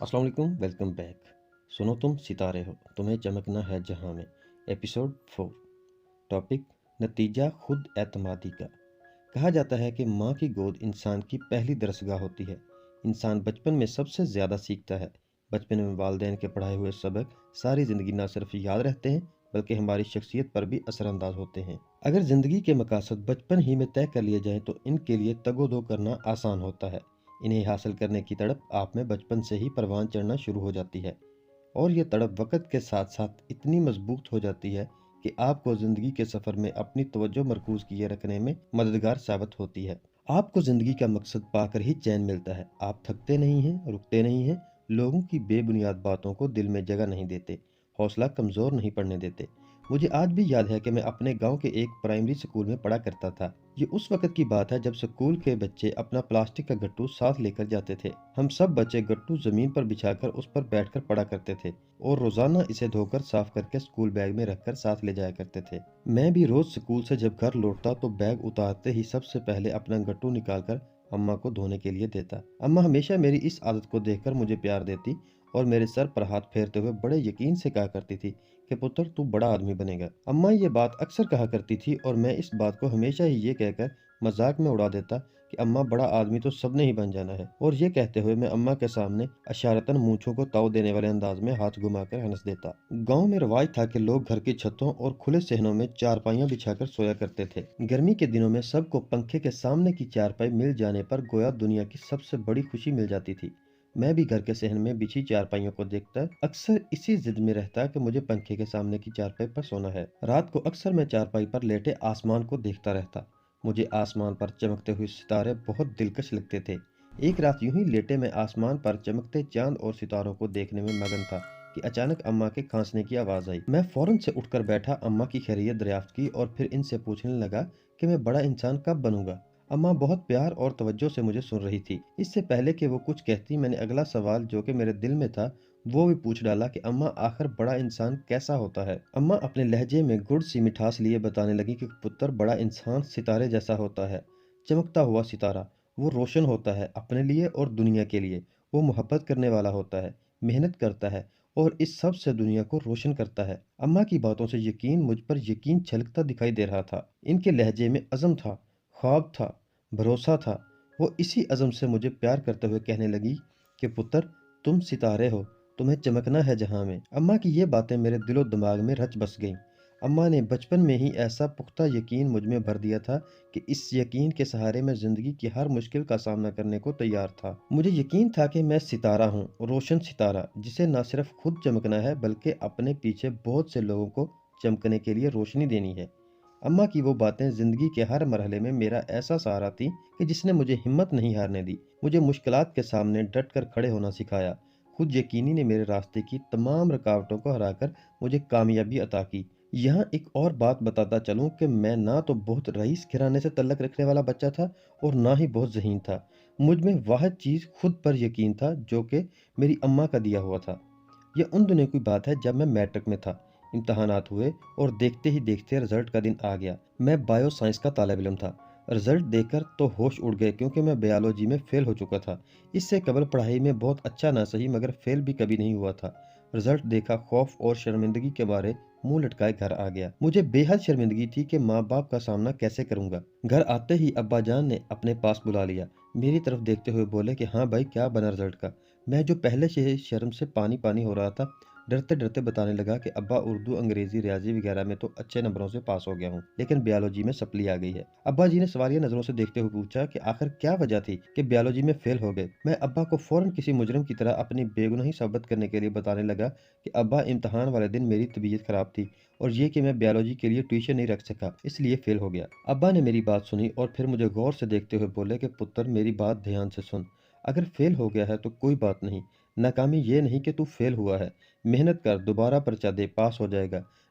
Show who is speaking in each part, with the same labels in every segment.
Speaker 1: अस्सलाम वालेकुम, welcome back. सुनो तुम सितारे हो, तुम्हें चमकना है जहां में। एपिसोड 4। टॉपिक: नतीजा खुद एतमादी का। कहा जाता है कि माँ की गोद इंसान की पहली दरसगाह होती है। इंसान बचपन में सबसे ज़्यादा सीखता है। बचपन में वालिदैन के पढ़ाए हुए सबक सारी ज़िंदगी न सिर्फ याद रहते हैं बल्कि हमारी शख्सियत पर भी असरअंदाज होते हैं। अगर ज़िंदगी के मकासद बचपन ही में तय कर लिए जाएं तो इनके लिए तगो-दो करना आसान होता है। इन्हें हासिल करने की तड़प आप में बचपन से ही परवान चढ़ना शुरू हो जाती है, और ये तड़प वक़्त के साथ साथ इतनी मजबूत हो जाती है कि आपको ज़िंदगी के सफ़र में अपनी तवज्जो मरकूज़ किए रखने में मददगार साबित होती है। आपको ज़िंदगी का मकसद पाकर ही चैन मिलता है। आप थकते नहीं हैं, रुकते नहीं हैं, लोगों की बेबुनियाद बातों को दिल में जगह नहीं देते, हौसला कमज़ोर नहीं पड़ने देते। मुझे आज भी याद है कि मैं अपने गाँव के एक प्राइमरी स्कूल में पढ़ा करता था। ये उस वक़्त की बात है जब स्कूल के बच्चे अपना प्लास्टिक का गट्टू साथ लेकर जाते थे। हम सब बच्चे गट्टू ज़मीन पर बिछाकर उस पर बैठकर पढ़ा करते थे और रोज़ाना इसे धोकर साफ करके स्कूल बैग में रखकर साथ ले जाया करते थे। मैं भी रोज़ स्कूल से जब घर लौटता तो बैग उतारते ही सबसे पहले अपना गट्टू निकालकर अम्मा को धोने के लिए देता। अम्मा हमेशा मेरी इस आदत को देखकर मुझे प्यार देती और मेरे सर पर हाथ फेरते हुए बड़े यकीन से कहा करती थी कि पुत्र तू बड़ा आदमी बनेगा। अम्मा ये बात अक्सर कहा करती थी और मैं इस बात को हमेशा ही ये कहकर मजाक में उड़ा देता कि अम्मा बड़ा आदमी तो सबने ही बन जाना है, और ये कहते हुए मैं अम्मा के सामने अशारतन मूंछों को ताव देने वाले अंदाज में हाथ घुमाकर हंस देता। गांव में रवाज था कि लोग घर की छतों और खुले सहनों में चारपाइयां बिछाकर सोया करते थे। गर्मी के दिनों में सबको पंखे के सामने की चारपाई मिल जाने पर गोया दुनिया की सबसे बड़ी खुशी मिल जाती थी। मैं भी घर के सहन में बिछी चारपाइयों को देखकर अक्सर इसी जिद में रहता कि मुझे पंखे के सामने की चारपाई पर सोना है। रात को अक्सर मैं चारपाई पर लेटे आसमान को देखता रहता। मुझे आसमान पर चमकते हुए सितारे बहुत दिलकश लगते थे। एक रात यूं ही लेटे मैं आसमान पर चमकते चांद और सितारों को देखने में मगन था कि अचानक अम्मा के खांसने की आवाज़ आई। मैं फौरन से उठकर बैठा, अम्मा की खैरियत दरियाफ्त की और फिर इनसे पूछने लगा कि मैं बड़ा इंसान कब बनूंगा। अम्मा बहुत प्यार और तवज्जो से मुझे सुन रही थी। इससे पहले कि वो कुछ कहती, मैंने अगला सवाल जो कि मेरे दिल में था वो भी पूछ डाला कि अम्मा आखिर बड़ा इंसान कैसा होता है। अम्मा अपने लहजे में गुड़ सी मिठास लिए बताने लगी कि पुत्र बड़ा इंसान सितारे जैसा होता है, चमकता हुआ सितारा। वो रोशन होता है अपने लिए और दुनिया के लिए। वो मोहब्बत करने वाला होता है, मेहनत करता है और इस सब से दुनिया को रोशन करता है। अम्मा की बातों से मुझ पर यकीन छलकता दिखाई दे रहा था। इनके लहजे में अज़म था, ख्वाब था, भरोसा था। वो इसी अज़म से मुझे प्यार करते हुए कहने लगी कि पुत्र तुम सितारे हो, तुम्हें चमकना है जहां में। अम्मा की ये बातें मेरे दिलो दिमाग में रच बस गईं। अम्मा ने बचपन में ही ऐसा पुख्ता यकीन मुझ में भर दिया था कि इस यकीन के सहारे मैं ज़िंदगी की हर मुश्किल का सामना करने को तैयार था। मुझे यकीन था कि मैं सितारा हूँ, रोशन सितारा, जिसे न सिर्फ खुद चमकना है बल्कि अपने पीछे बहुत से लोगों को चमकने के लिए रोशनी देनी है। अम्मा की वो बातें ज़िंदगी के हर मरहले में मेरा ऐसा सहारा थी कि जिसने मुझे हिम्मत नहीं हारने दी, मुझे मुश्किलात के सामने डट कर खड़े होना सिखाया। खुद यकीनी ने मेरे रास्ते की तमाम रुकावटों को हराकर मुझे कामयाबी अता की। यहाँ एक और बात बताता चलूँ कि मैं ना तो बहुत रईस घराने से तल्लक रखने वाला बच्चा था और ना ही बहुत ज़हीन था। मुझ में वाहिद चीज़ खुद पर यकीन था जो कि मेरी अम्मा का दिया हुआ था। यह उन दिनों की बात है जब मैं मैट्रिक में था। इम्तहानात हुए और देखते ही देखते रिजल्ट का दिन आ गया। मैं बायो साइंस का तालिब इल्म था। रिजल्ट देखकर तो होश उड़ गए क्योंकि मैं बायोलॉजी में फेल हो चुका था। इससे कबल पढ़ाई में बहुत अच्छा ना सही मगर फेल भी कभी नहीं हुआ था। रिजल्ट देखा, खौफ और शर्मिंदगी के मारे मुंह लटकाए घर आ गया। मुझे बेहद शर्मिंदगी थी कि माँ बाप का सामना कैसे करूंगा। घर आते ही अब्बा जान ने अपने पास बुला लिया। मेरी तरफ देखते हुए बोले कि हाँ भाई, क्या बना रिजल्ट का। मैं जो पहले से ही शर्म से पानी पानी हो रहा था, डरते डरते बताने लगा कि अब्बा उर्दू, अंग्रेजी, रियाजी वगैरह में तो अच्छे नंबरों से पास हो गया हूँ, लेकिन बायोलॉजी में सप्ली आ गई है। अब्बा जी ने सवालिया नजरों से देखते हुए पूछा कि आखिर क्या वजह थी कि बायोलॉजी में फेल हो गए। मैं अब्बा को फौरन किसी मुजरिम की तरह अपनी बेगुनाही साबित करने के लिए बताने लगा कि अब्बा, इम्तहान वाले दिन मेरी तबीयत खराब थी और ये कि मैं बायोलॉजी के लिए ट्यूशन नहीं रख सका, इसलिए फेल हो गया। अब्बा ने मेरी बात सुनी और फिर मुझे गौर से देखते हुए बोले कि पुत्र, मेरी बात ध्यान से सुन। अगर फेल हो गया है तो कोई बात नहीं। नाकामी ये नहीं कि तू फेल हुआ है। मेहनत कर, दोबारा पर्चा दे, पास हो जाएगा।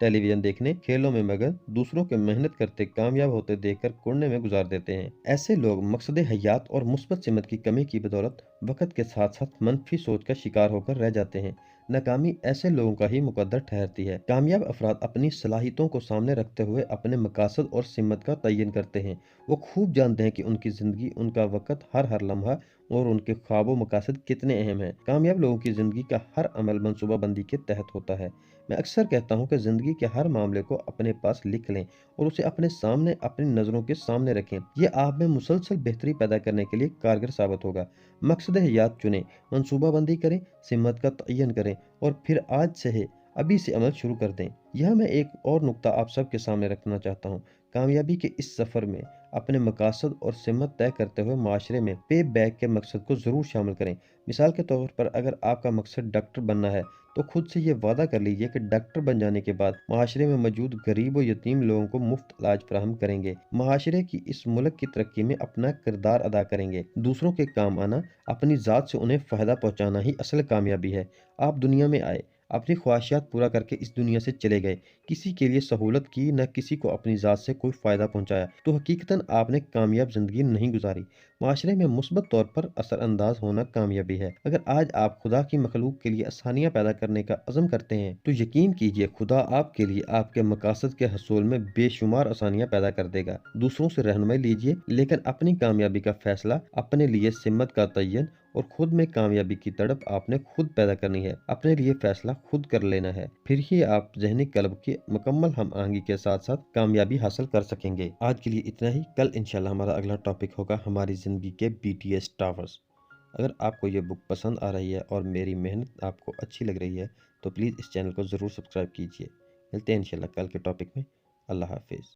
Speaker 1: टेलीविजन देखने, खेलों में मगन, दूसरों के मेहनत करते कामयाब होते देखकर कुड़ने में गुजार देते हैं। ऐसे लोग मकसद हयात और मुस्बत सिमत की कमी की बदौलत वक़्त के साथ-साथ मनफी सोच का शिकार होकर रह जाते हैं। नाकामी ऐसे लोगों का ही मुकद्दर ठहरती है। कामयाब अफराद अपनी सलाहियतों को सामने रखते हुए अपने मकासद और सिमत का तयन करते हैं। वो खूब जानते हैं कि उनकी ज़िंदगी, उनका वक़्त, हर लम्हा और उनके ख्वाब व मकासद कितने अहम हैं। कामयाब लोगों की ज़िंदगी का हर अमल मनसूबाबंदी के तहत होता है। मैं अक्सर कहता हूँ कि ज़िंदगी के हर मामले को अपने पास लिख लें और उसे अपने सामने, अपनी नज़रों के सामने रखें। ये आप में मुसलसल बेहतरी पैदा करने के लिए कारगर साबित होगा। मकसद हयात चुनें, मनसूबाबंदी करें, सिमत का तयन करें और फिर आज से है अभी से अमल शुरू कर दें। यह मैं एक और नुक्ता आप सबके सामने रखना चाहता हूँ। कामयाबी के इस सफ़र में अपने मकासद और सिमत तय करते हुए माशरे में पे बैक के मकसद को ज़रूर शामिल करें। मिसाल के तौर पर अगर आपका मकसद डॉक्टर बनना है तो खुद से ये वादा कर लीजिए कि डॉक्टर बन जाने के बाद माशरे में मौजूद गरीब व यतीम लोगों को मुफ्त इलाज फराहम करेंगे। माशरे की इस मुल्क की तरक्की में अपना किरदार अदा करेंगे। दूसरों के काम आना, अपनी ज़ात से उन्हें फ़ायदा पहुँचाना ही असल कामयाबी है। आप दुनिया में आए, अपनी ख्वाहिशात पूरा करके इस दुनिया से चले गए, किसी के लिए सहूलत की, न किसी को अपनी ज़ात से कोई फ़ायदा पहुँचाया, तो हकीकतन आपने कामयाब ज़िंदगी नहीं गुजारी। माशरे में मुस्बत तौर पर असरअंदाज होना कामयाबी है। अगर आज आप खुदा की मखलूक के लिए आसानियाँ पैदा करने का अज़्म करते हैं, तो यकीन कीजिए खुदा आपके लिए आपके मकासद के हसूल में बेशुमार आसानियाँ पैदा कर देगा। दूसरों से रहनुमाई लीजिए, लेकिन अपनी कामयाबी का फैसला, अपने लिए सिमत का तयन और खुद में कामयाबी की तड़प आपने खुद पैदा करनी है। अपने लिए फैसला खुद कर लेना है। फिर ही आप ज़हनी कल्ब की मुकम्मल हम आहंगी के साथ-साथ कामयाबी हासिल कर सकेंगे। आज के लिए इतना ही। कल इंशाल्लाह हमारा अगला टॉपिक होगा हमारी ज़िंदगी के बीटीएस टावर्स। अगर आपको ये बुक पसंद आ रही है और मेरी मेहनत आपको अच्छी लग रही है, तो प्लीज़ इस चैनल को ज़रूर सब्सक्राइब कीजिए। मिलते हैं इंशाल्लाह कल के टॉपिक में। अल्लाह हाफ़िज़।